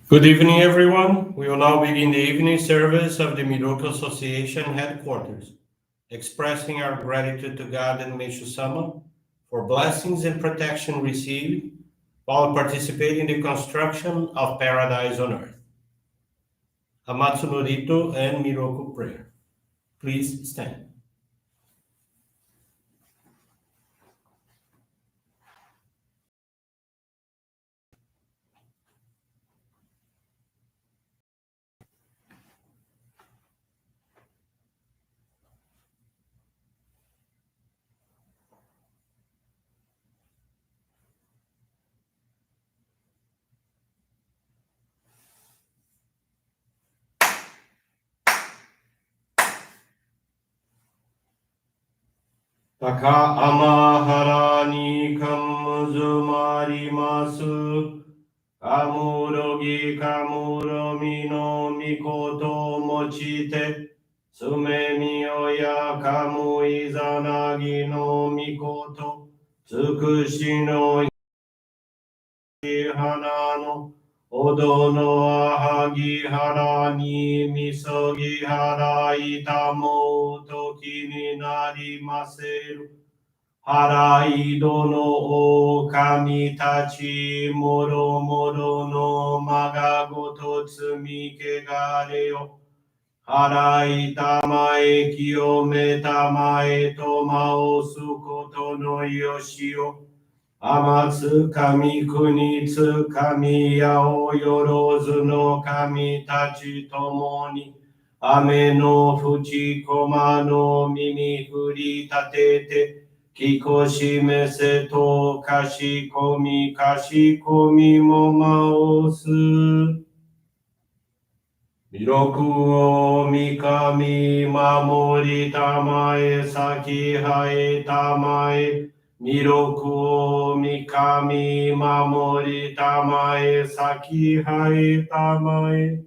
Good evening, everyone. We will now begin the evening service of the Miroku Association headquarters, expressing our gratitude to God and Meishu-sama for blessings and protection received while participating in the construction of paradise on earth. Amatsu-Norito and Miroku Prayer. Please stand. Taka amahara ni kamuzumarimasu. Kamurogi kamuromi no mikoto mochite. Sumemi oya kamu izanagi no mikoto. Tsukushi no hana no. Odo no ahagi hara ni misogi hara itamo toki ni narimaseru. Haraido no o kami tachi moro moro no magagoto tsumi kegare yo. Harai tamae kiyome tamae tomao sukoto no yoshio. Amatsu kami kunitsu kami yao yorozu no kami tachi tomoni. Ame no fuchi koma no mimi furi tatete. Kikoshime se to kashi komi mo maosu. Miroku o mikami mamori tamae saki hae tamae. Miroku o mikami mamori tamae saki hae tamae.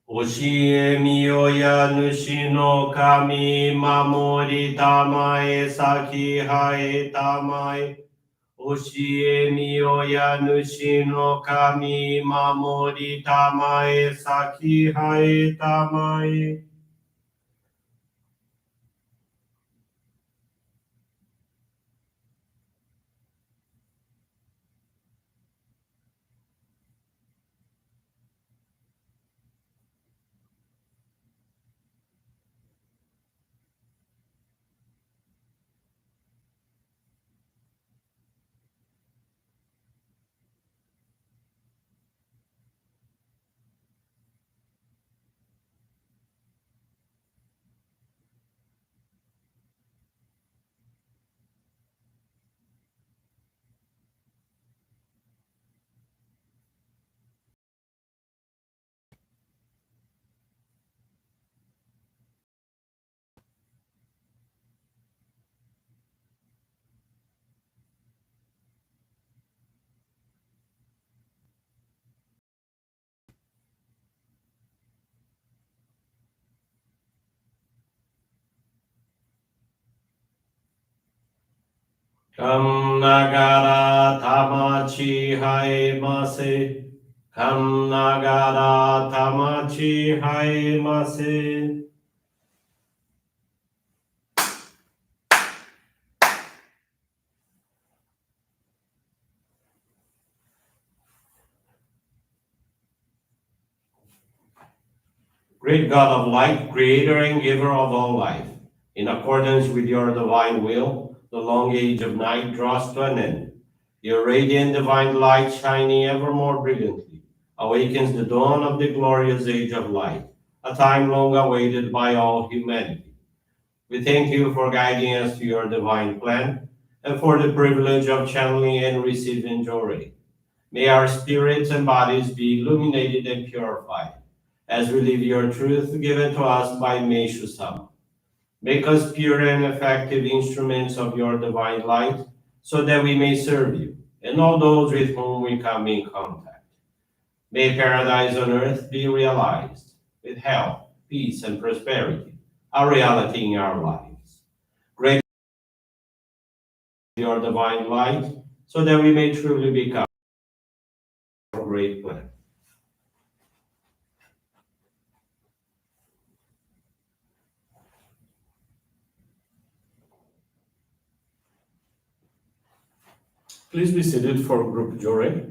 Oshie miyoya nushi no kami mamori tamae saki hae tamae. Oshie miyoya nushi no kami mamori tamae saki hae tamae. Kam nagara tamachi hae mase. Kam nagara tamachi hae mase. Great God of light, creator and giver of all life, in accordance with your divine will, the long age of night draws to an end. Your radiant divine light, shining ever more brilliantly, awakens the dawn of the glorious age of light, a time long awaited by all humanity. We thank you for guiding us to your divine plan and for the privilege of channeling and receiving Johrei. May our spirits and bodies be illuminated and purified as we live your truth given to us by Meishu-sama. Make us pure and effective instruments of your divine light so that we may serve you and all those with whom we come in contact. May paradise on earth be realized with health, peace, and prosperity, a reality in our lives. Great your divine light so that we may truly become great plan. Please be seated for group Johrei.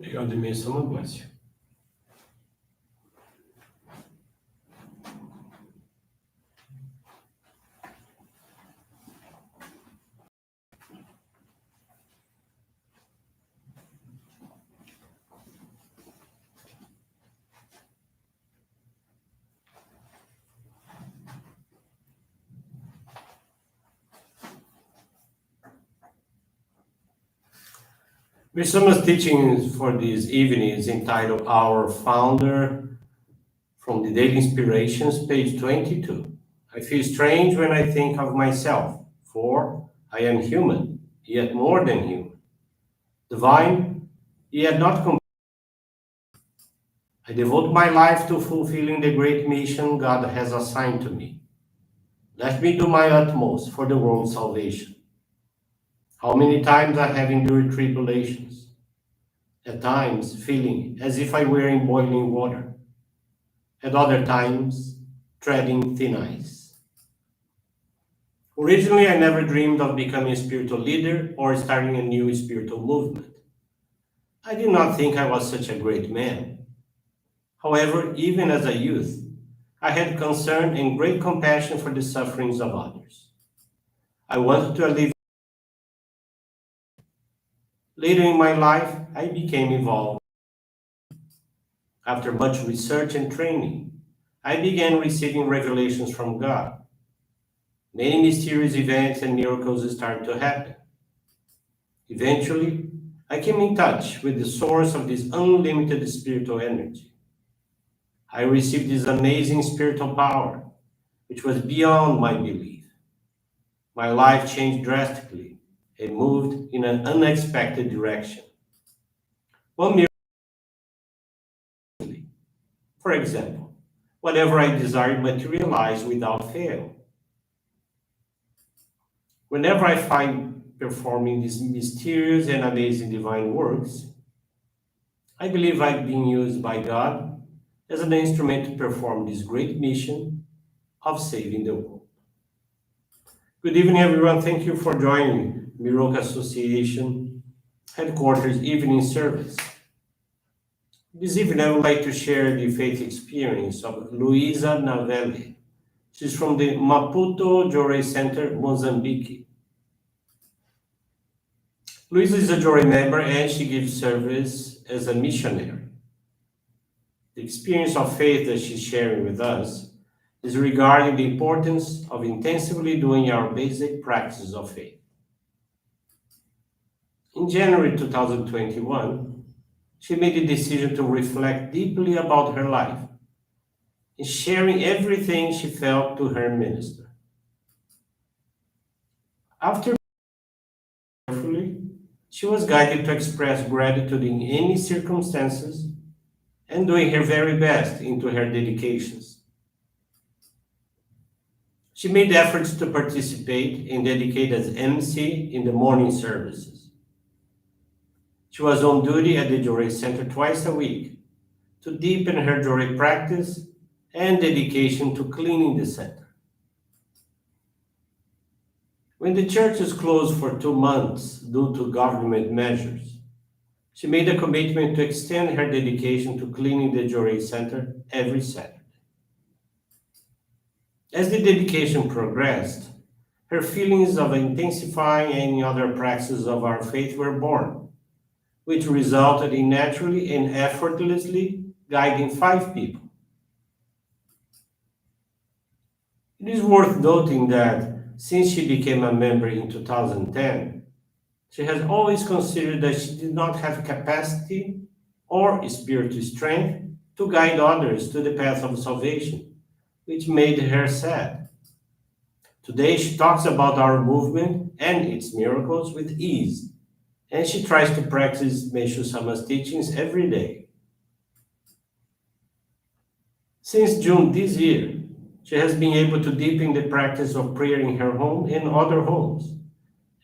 May God the Meishu-sama bless you. Meishu-sama's teaching for this evening is entitled Our Founder from the Daily Inspirations, page 22. I feel strange when I think of myself, for I am human, yet more than human. Divine, yet not complete. I devote my life to fulfilling the great mission God has assigned to me. Let me do my utmost for the world's salvation. How many times I have endured tribulations, at times feeling as if I were in boiling water, at other times treading thin ice. Originally, I never dreamed of becoming a spiritual leader or starting a new spiritual movement. I did not think I was such a great man. However, even as a youth, I had concern and great compassion for the sufferings of others. I wanted to alleviate. Later in my life, I became involved. After much research and training, I began receiving revelations from God. Many mysterious events and miracles started to happen. Eventually, I came in touch with the source of this unlimited spiritual energy. I received this amazing spiritual power, which was beyond my belief. My life changed drastically and moved in an unexpected direction. One miracle, for example, whatever I desired materialized without fail. Whenever I find performing these mysterious and amazing divine works, I believe I'm being used by God as an instrument to perform this great mission of saving the world. Good evening, everyone. Thank you for joining Miroku Association Headquarters Evening Service. This evening, I would like to share the faith experience of Luisa Navelli. She's from the Maputo Johrei Center, Mozambique. Luisa is a Johrei member and she gives service as a missionary. The experience of faith that she's sharing with us is regarding the importance of intensively doing our basic practices of faith. In January 2021, she made the decision to reflect deeply about her life and sharing everything she felt to her minister. After carefully, she was guided to express gratitude in any circumstances and doing her very best into her dedications. She made efforts to participate and dedicate as MC in the morning services. She was on duty at the Johrei Center twice a week to deepen her Johrei practice and dedication to cleaning the center. When the church is closed for 2 months due to government measures, she made a commitment to extend her dedication to cleaning the Johrei Center every Saturday. As the dedication progressed, her feelings of intensifying any other practices of our faith were born, which resulted in naturally and effortlessly guiding 5 people. It is worth noting that since she became a member in 2010, she has always considered that she did not have capacity or spiritual strength to guide others to the path of salvation, which made her sad. Today she talks about our movement and its miracles with ease, and she tries to practice Meishu-sama's teachings every day. Since June this year, she has been able to deepen the practice of prayer in her home and other homes,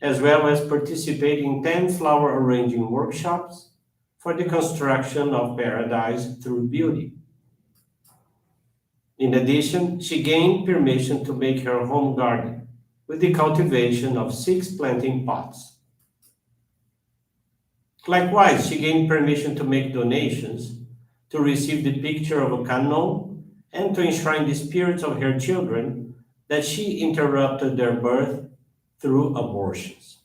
as well as participate in 10 flower arranging workshops for the construction of paradise through beauty. In addition, she gained permission to make her home garden with the cultivation of 6 planting pots. Likewise, she gained permission to make donations, to receive the picture of a canon, and to enshrine the spirits of her children that she interrupted their birth through abortions.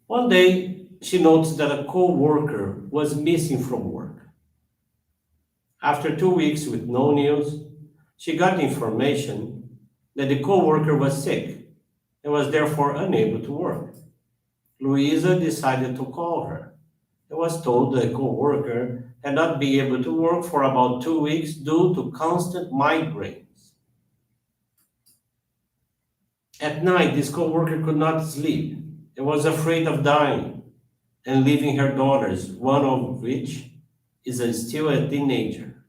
One day, she noticed that a co-worker was missing from work. After 2 weeks with no news, she got information that the co-worker was sick and was therefore unable to work. Louisa decided to call her and was told the co-worker had not been able to work for about 2 weeks due to constant migraines. At night, this co-worker could not sleep and was afraid of dying and leaving her daughters, one of which is still a teenager.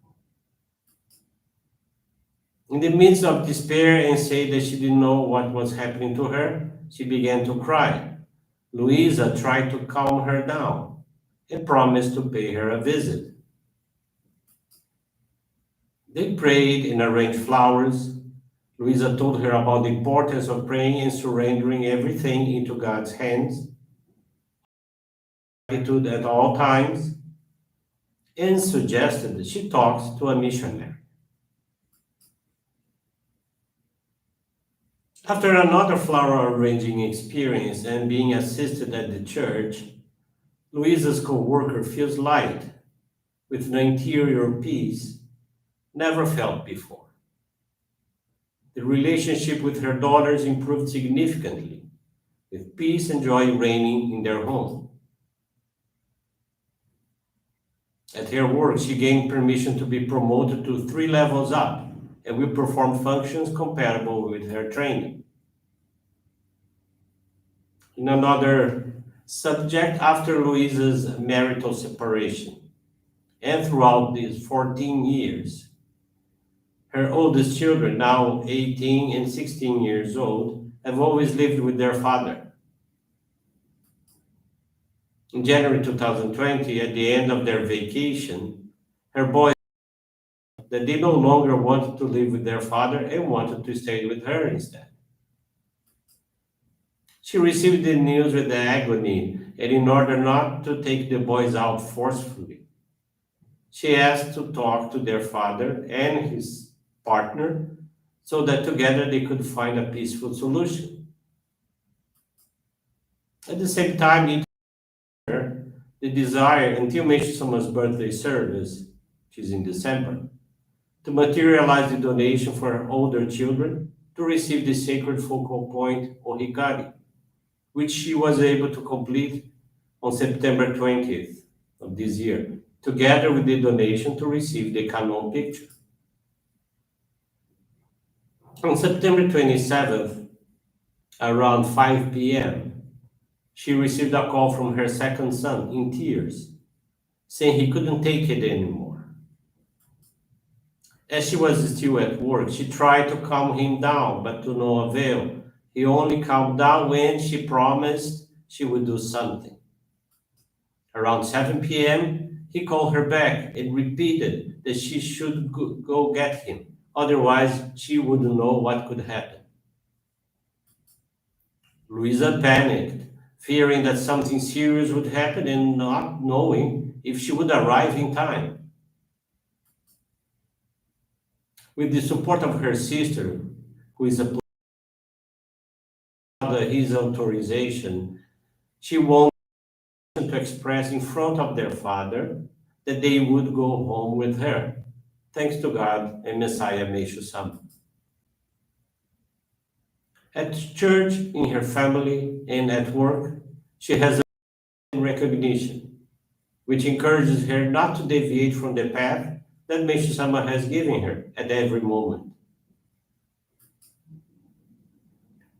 In the midst of despair and saying that she didn't know what was happening to her, she began to cry. Louisa tried to calm her down and promised to pay her a visit. They prayed and arranged flowers. Louisa told her about the importance of praying and surrendering everything into God's hands, attitude at all times, and suggested that she talk to a missionary. After another flower arranging experience and being assisted at the church, Louisa's co-worker feels light with an interior peace never felt before. The relationship with her daughters improved significantly, with peace and joy reigning in their home. At her work, she gained permission to be promoted to 3 levels up and will perform functions compatible with her training. In another subject, after Louisa's marital separation, and throughout these 14 years, her oldest children, now 18 and 16 years old, have always lived with their father. In January 2020, at the end of their vacation, her boys that they no longer wanted to live with their father and wanted to stay with her instead. She received the news with agony, and in order not to take the boys out forcefully, she asked to talk to their father and his partner so that together they could find a peaceful solution. At the same time, each her the desire until Meishu-sama's birthday service, which is in December, to materialize the donation for her older children to receive the sacred focal point Ohikari, which she was able to complete on September 20th of this year, together with the donation to receive the Canon picture. On September 27th, around 5 p.m., she received a call from her second son in tears, saying he couldn't take it anymore. As she was still at work, she tried to calm him down, but to no avail. He only calmed down when she promised she would do something. Around 7 p.m., he called her back and repeated that she should go get him. Otherwise, she wouldn't know what could happen. Louisa panicked, fearing that something serious would happen and not knowing if she would arrive in time. With the support of her sister, who is a his authorization, she wanted to express in front of their father that they would go home with her, thanks to God and Messiah Meishu-sama. At church, in her family, and at work, she has a recognition, which encourages her not to deviate from the path that Meishu-sama has given her at every moment.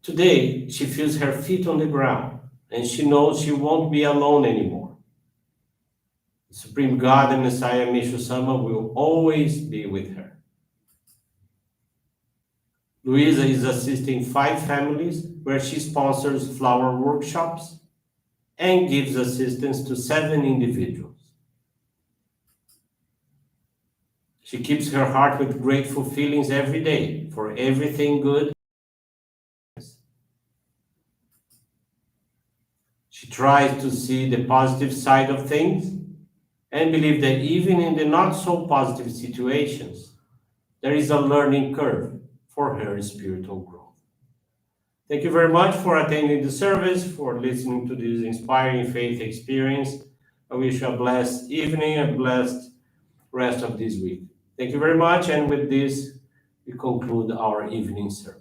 Today, she feels her feet on the ground, and she knows she won't be alone anymore. The Supreme God and Messiah Meishu-sama will always be with her. Louisa is assisting 5 families where she sponsors flower workshops and gives assistance to 7 individuals. She keeps her heart with grateful feelings every day for everything good. She tries to see the positive side of things and believe that even in the not so positive situations, there is a learning curve for her spiritual growth. Thank you very much for attending the service, for listening to this inspiring faith experience. I wish you a blessed evening, a blessed rest of this week. Thank you very much, and with this, we conclude our evening service.